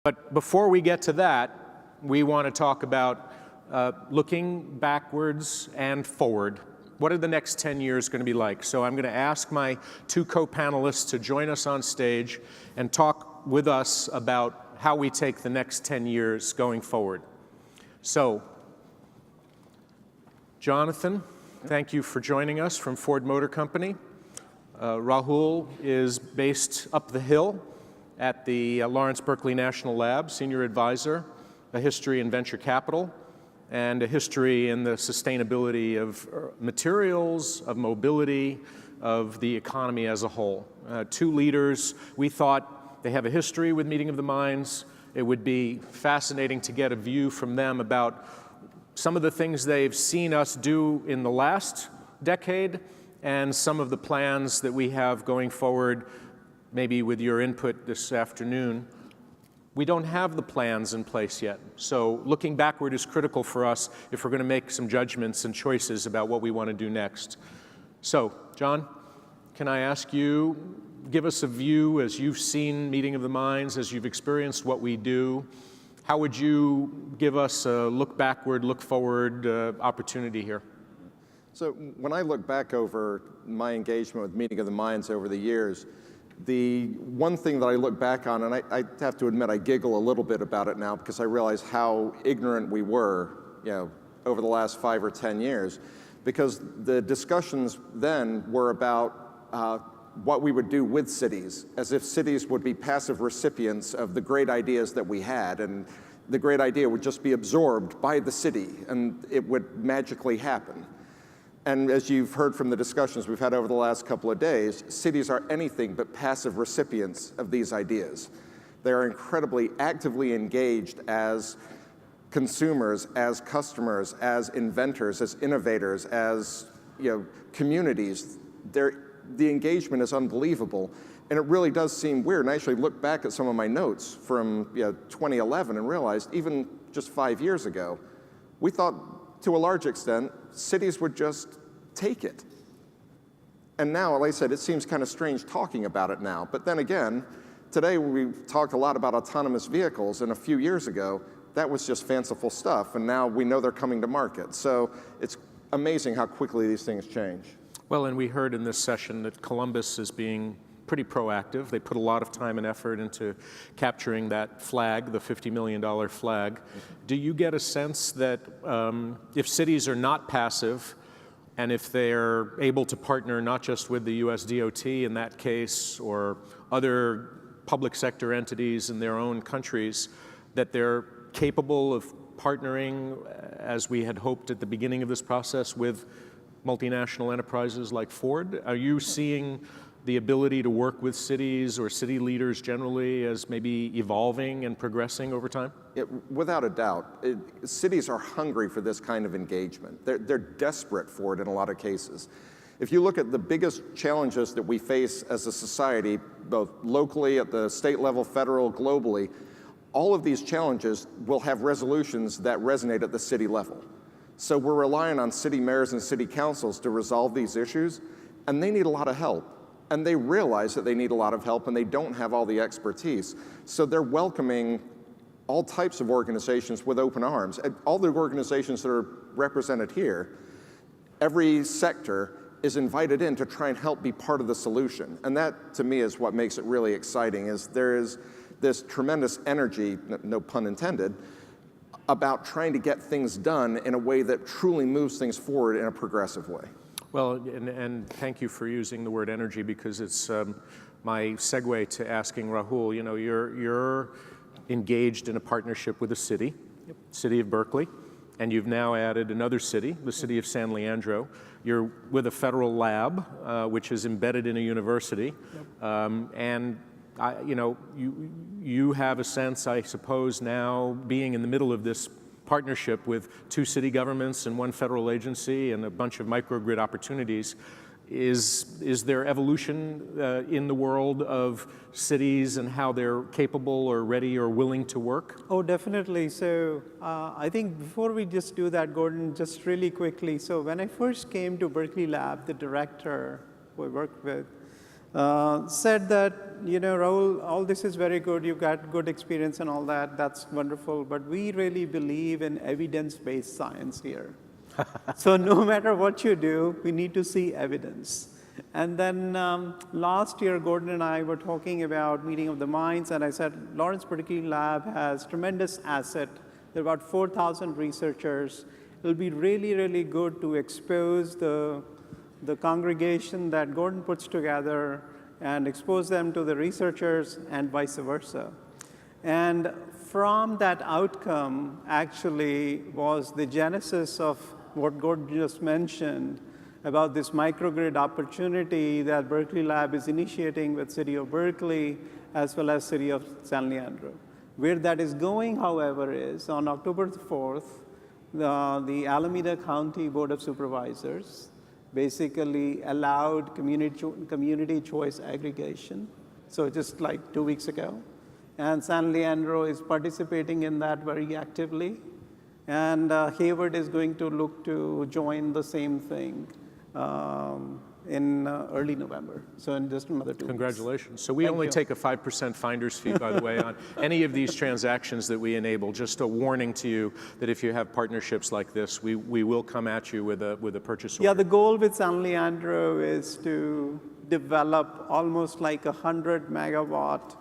But before we get to that, we want to talk about looking backwards and forward. What are the next 10 years going to be like? So I'm going to ask my two co-panelists to join us on stage and talk with us about how we take the next 10 years going forward. So, Jonathan, thank you for joining us from Ford Motor Company. Rahul is based up the hill at the Lawrence Berkeley National Lab, senior advisor, a history in venture capital, and a history in the sustainability of materials, of mobility, of the economy as a whole. Two leaders, we thought they have a history with Meeting of the Minds. It would be fascinating to get a view from them about some of the things they've seen us do in the last decade and some of the plans that we have going forward, maybe with your input this afternoon. We don't have the plans in place yet. So looking backward is critical for us if we're going to make some judgments and choices about what we want to do next. So, John, can I ask you, give us a view as you've seen Meeting of the Minds, as you've experienced what we do. How would you give us a look backward, look forward opportunity here? So when I look back over my engagement with Meeting of the Minds over the years, the one thing that I look back on, and I have to admit I giggle a little bit about it now because I realize how ignorant we were, over the last 5 or 10 years, because the discussions then were about what we would do with cities, as if cities would be passive recipients of the great ideas that we had, and the great idea would just be absorbed by the city, and it would magically happen. And as you've heard from the discussions we've had over the last couple of days, cities are anything but passive recipients of these ideas. They are incredibly actively engaged as consumers, as customers, as inventors, as innovators, as communities. The engagement is unbelievable, and it really does seem weird. And I actually looked back at some of my notes from 2011 and realized even just 5 years ago, we thought to a large extent cities would just take it. And now, like I said, it seems kind of strange talking about it now. But then again, today we talked a lot about autonomous vehicles, and a few years ago, that was just fanciful stuff, and now we know they're coming to market. So it's amazing how quickly these things change. Well, and we heard in this session that Columbus is being pretty proactive. They put a lot of time and effort into capturing that flag, the $50 million flag. Do you get a sense that if cities are not passive, and if they're able to partner not just with the US DOT in that case, or other public sector entities in their own countries, that they're capable of partnering, as we had hoped at the beginning of this process, with multinational enterprises like Ford? Are you seeing the ability to work with cities or city leaders generally as maybe evolving and progressing over time? Without a doubt. Cities are hungry for this kind of engagement. They're desperate for it in a lot of cases. If you look at the biggest challenges that we face as a society, both locally, at the state level, federal, globally, all of these challenges will have resolutions that resonate at the city level. So we're relying on city mayors and city councils to resolve these issues, and they need a lot of help. And they realize that they need a lot of help and they don't have all the expertise. So they're welcoming all types of organizations with open arms. And all the organizations that are represented here, every sector is invited in to try and help be part of the solution. And that, to me, is what makes it really exciting, is there is this tremendous energy, no pun intended, about trying to get things done in a way that truly moves things forward in a progressive way. Well, and thank you for using the word energy, because it's my segue to asking Rahul, you're engaged in a partnership with a city, City of Berkeley, and you've now added another city, the city of San Leandro. You're with a federal lab, which is embedded in a university, and you have a sense, I suppose, now being in the middle of this partnership with 2 city governments and 1 federal agency and a bunch of microgrid opportunities. Is there evolution in the world of cities and how they're capable or ready or willing to work? Oh, definitely. So I think before we just do that, Gordon, just really quickly. So when I first came to Berkeley Lab, the director who I worked with said that, Rahul, all this is very good. You've got good experience and all that. That's wonderful. But we really believe in evidence-based science here. So no matter what you do, we need to see evidence. And then last year, Gordon and I were talking about meeting of the minds, and I said, Lawrence Berkeley Lab has tremendous asset. There are about 4,000 researchers. It'll be really, really good to expose the congregation that Gordon puts together and expose them to the researchers and vice versa. And from that outcome actually was the genesis of what Gordon just mentioned about this microgrid opportunity that Berkeley Lab is initiating with City of Berkeley as well as City of San Leandro. Where that is going, however, is on October 4th, the Alameda County Board of Supervisors basically allowed community choice aggregation. So just like 2 weeks ago. And San Leandro is participating in that very actively. And Hayward is going to look to join the same thing in early November. So in just another 2 weeks. Congratulations. So we only take a 5% finder's fee, by the way, on any of these transactions that we enable. Just a warning to you that if you have partnerships like this, we will come at you with a purchase order. Yeah, the goal with San Leandro is to develop almost like 100 megawatt,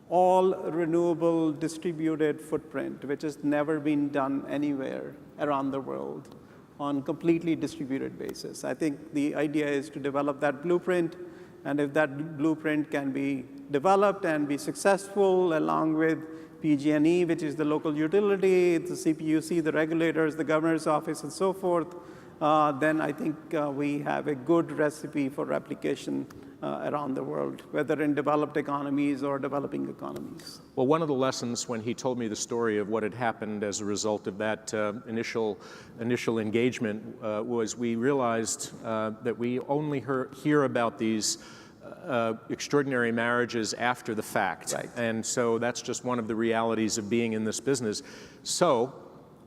all renewable distributed footprint, which has never been done anywhere around the world on completely distributed basis. I think the idea is to develop that blueprint, and if that blueprint can be developed and be successful along with PG&E, which is the local utility, the CPUC, the regulators, the governor's office, and so forth, then I think we have a good recipe for replication around the world, whether in developed economies or developing economies. Well, one of the lessons when he told me the story of what had happened as a result of that initial engagement was we realized that we only hear about these extraordinary marriages after the fact. Right. And so that's just one of the realities of being in this business. So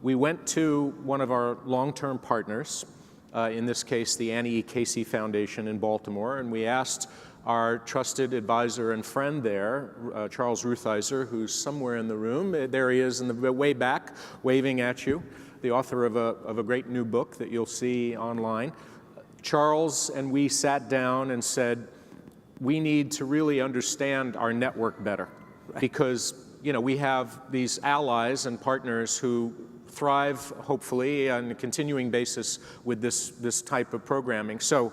we went to one of our long-term partners, in this case, the Annie E. Casey Foundation in Baltimore, and we asked our trusted advisor and friend there, Charles Ruthizer, who's somewhere in the room. There he is in the way back, waving at you, the author of a great new book that you'll see online. Charles and we sat down and said, we need to really understand our network better, because we have these allies and partners who thrive, hopefully, on a continuing basis with this type of programming. So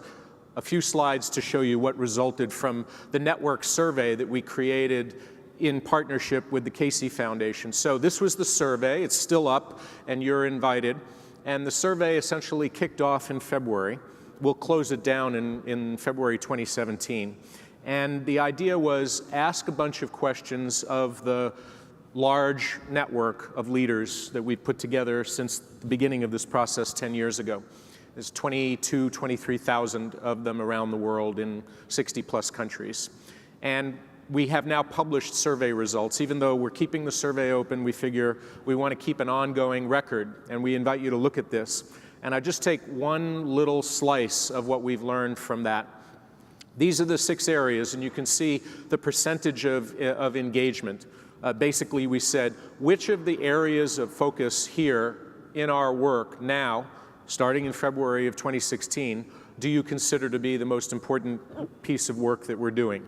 a few slides to show you what resulted from the network survey that we created in partnership with the Casey Foundation. So this was the survey. It's still up, and you're invited. And the survey essentially kicked off in February. We'll close it down in February 2017. And the idea was ask a bunch of questions of the large network of leaders that we've put together since the beginning of this process 10 years ago. There's 23,000 of them around the world in 60-plus countries. And we have now published survey results. Even though we're keeping the survey open, we figure we want to keep an ongoing record, and we invite you to look at this. And I just take one little slice of what we've learned from that. These are the 6 areas, and you can see the percentage of engagement. Basically, we said, which of the areas of focus here in our work now, starting in February of 2016, do you consider to be the most important piece of work that we're doing?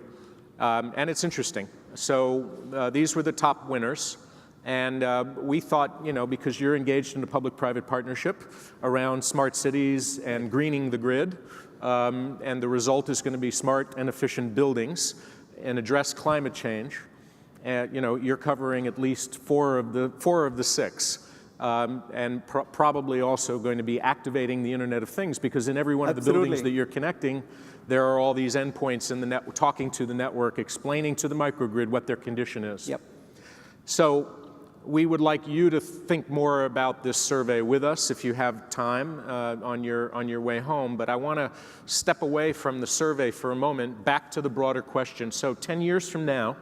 And it's interesting. So these were the top winners. And we thought, because you're engaged in a public-private partnership around smart cities and greening the grid, and the result is going to be smart and efficient buildings and address climate change. You're covering at least four of the 6, and probably also going to be activating the Internet of Things, because in every one of the buildings that you're connecting, there are all these endpoints in the network, talking to the network, explaining to the microgrid what their condition is. Yep. So we would like you to think more about this survey with us if you have time on your way home. But I want to step away from the survey for a moment, back to the broader question. So 10 years from now,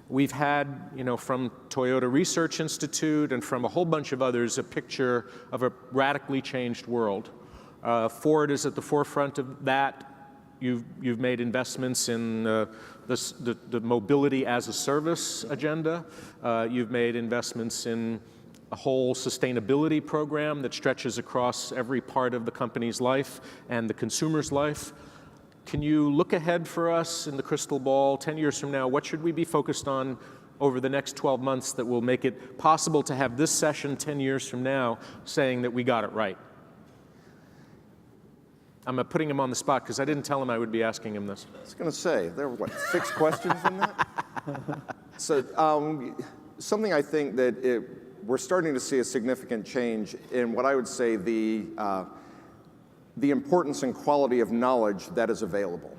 we've had, from Toyota Research Institute and from a whole bunch of others, a picture of a radically changed world. Ford is at the forefront of that. you've made investments in the mobility as a service agenda. You've made investments in a whole sustainability program that stretches across every part of the company's life and the consumer's life. Can you look ahead for us in the crystal ball 10 years from now? What should we be focused on over the next 12 months that will make it possible to have this session 10 years from now saying that we got it right? I'm putting him on the spot because I didn't tell him I would be asking him this. I was going to say, there were, what, 6 questions in that? So something I think that we're starting to see a significant change in what I would say the importance and quality of knowledge that is available.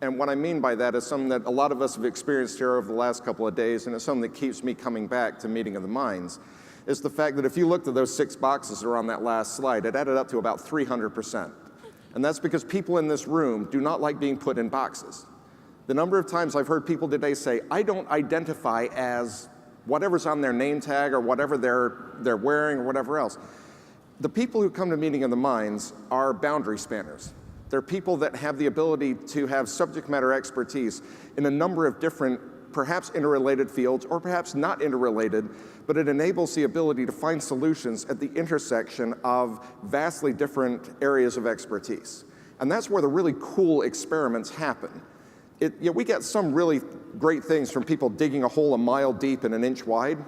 And what I mean by that is something that a lot of us have experienced here over the last couple of days, and it's something that keeps me coming back to Meeting of the Minds, is the fact that if you looked at those 6 boxes that are on that last slide, it added up to about 300%. And that's because people in this room do not like being put in boxes. The number of times I've heard people today say, I don't identify as whatever's on their name tag or whatever they're wearing or whatever else. The people who come to Meeting of the Minds are boundary spanners. They're people that have the ability to have subject matter expertise in a number of different, perhaps interrelated fields or perhaps not interrelated, but it enables the ability to find solutions at the intersection of vastly different areas of expertise. And that's where the really cool experiments happen. We get some really great things from people digging a hole a mile deep and an inch wide,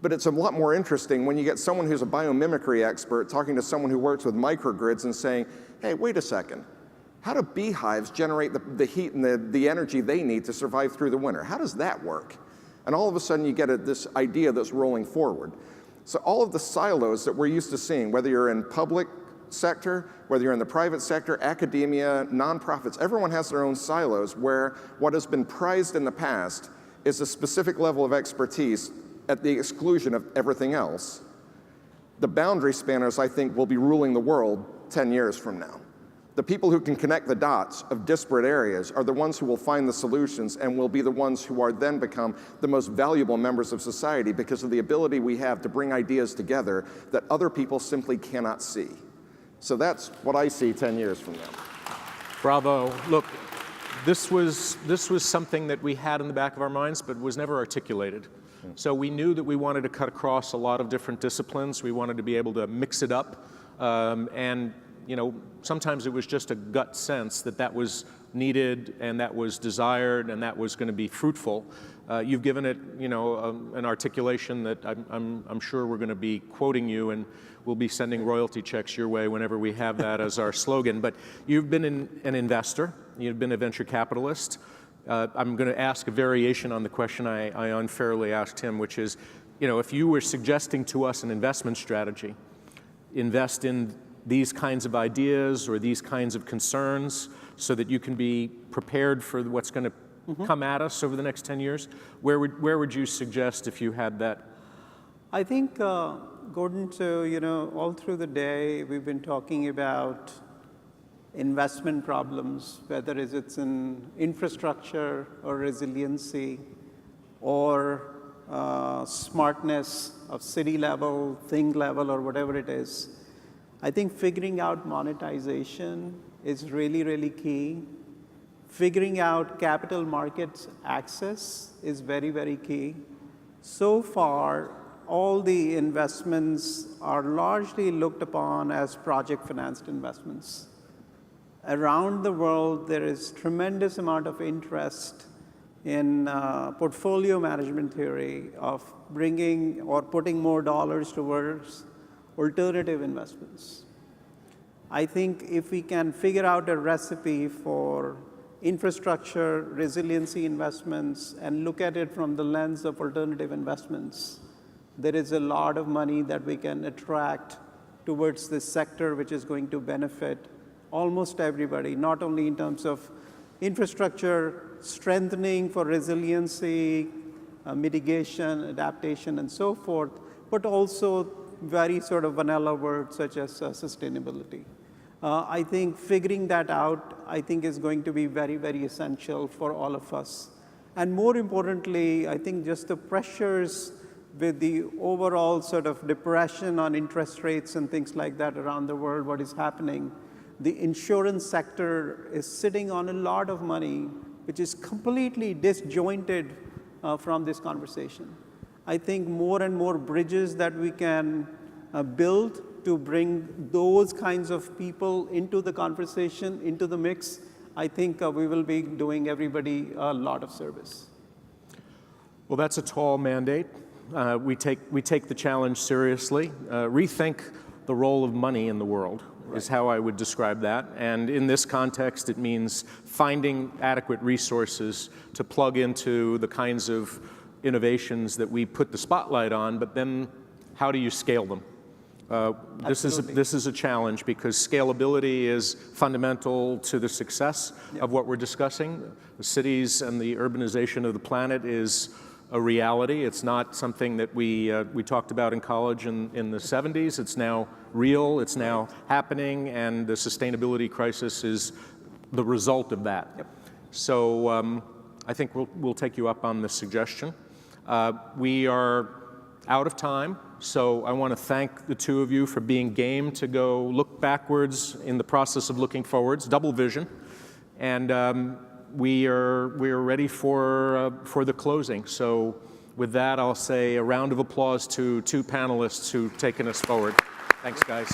but it's a lot more interesting when you get someone who's a biomimicry expert talking to someone who works with microgrids and saying, hey, wait a second, how do beehives generate the heat and the energy they need to survive through the winter? How does that work? And all of a sudden you get this idea that's rolling forward. So all of the silos that we're used to seeing, whether you're in public sector, whether you're in the private sector, academia, nonprofits, everyone has their own silos where what has been prized in the past is a specific level of expertise at the exclusion of everything else. The boundary spanners, I think, will be ruling the world 10 years from now. The people who can connect the dots of disparate areas are the ones who will find the solutions and will be the ones who are then become the most valuable members of society because of the ability we have to bring ideas together that other people simply cannot see. So that's what I see 10 years from now. Bravo. Look, this was something that we had in the back of our minds but was never articulated. So we knew that we wanted to cut across a lot of different disciplines. We wanted to be able to mix it up. And sometimes it was just a gut sense that that was needed and that was desired and that was going to be fruitful. You've given it, an articulation that I'm sure we're going to be quoting you, and we'll be sending royalty checks your way whenever we have that as our slogan. But you've been an investor. You've been a venture capitalist. I'm going to ask a variation on the question I unfairly asked him, which is, if you were suggesting to us an investment strategy, invest in these kinds of ideas or these kinds of concerns so that you can be prepared for what's going to come at us over the next 10 years, where would you suggest if you had that? I think, Gordon, so, all through the day, we've been talking about investment problems, whether it's in infrastructure or resiliency or smartness of city level, thing level, or whatever it is. I think figuring out monetization is really, really key. Figuring out capital markets access is very, very key. So far, all the investments are largely looked upon as project-financed investments. Around the world, there is tremendous amount of interest in portfolio management theory of bringing or putting more dollars towards alternative investments. I think if we can figure out a recipe for infrastructure, resiliency investments, and look at it from the lens of alternative investments, there is a lot of money that we can attract towards this sector, which is going to benefit almost everybody, not only in terms of infrastructure strengthening for resiliency, mitigation, adaptation, and so forth, but also very sort of vanilla words such as sustainability. I think figuring that out, I think, is going to be very, very essential for all of us. And more importantly, I think just the pressures with the overall sort of depression on interest rates and things like that around the world, what is happening, the insurance sector is sitting on a lot of money, which is completely disjointed from this conversation. I think more and more bridges that we can build to bring those kinds of people into the conversation, into the mix, I think we will be doing everybody a lot of service. Well, that's a tall mandate. We take the challenge seriously. Rethink the role of money in the world is how I would describe that. And in this context, it means finding adequate resources to plug into the kinds of innovations that we put the spotlight on, but then how do you scale them? This is a challenge because scalability is fundamental to the success of what we're discussing. The cities and the urbanization of the planet is a reality. It's not something that we talked about in college in the 70s. It's now real, it's now happening, and the sustainability crisis is the result of that. Yep. So I think we'll take you up on this suggestion. We are out of time, so I want to thank the two of you for being game to go look backwards in the process of looking forwards, double vision, and we are ready for the closing. So with that, I'll say a round of applause to two panelists who've taken us forward. Thanks, guys.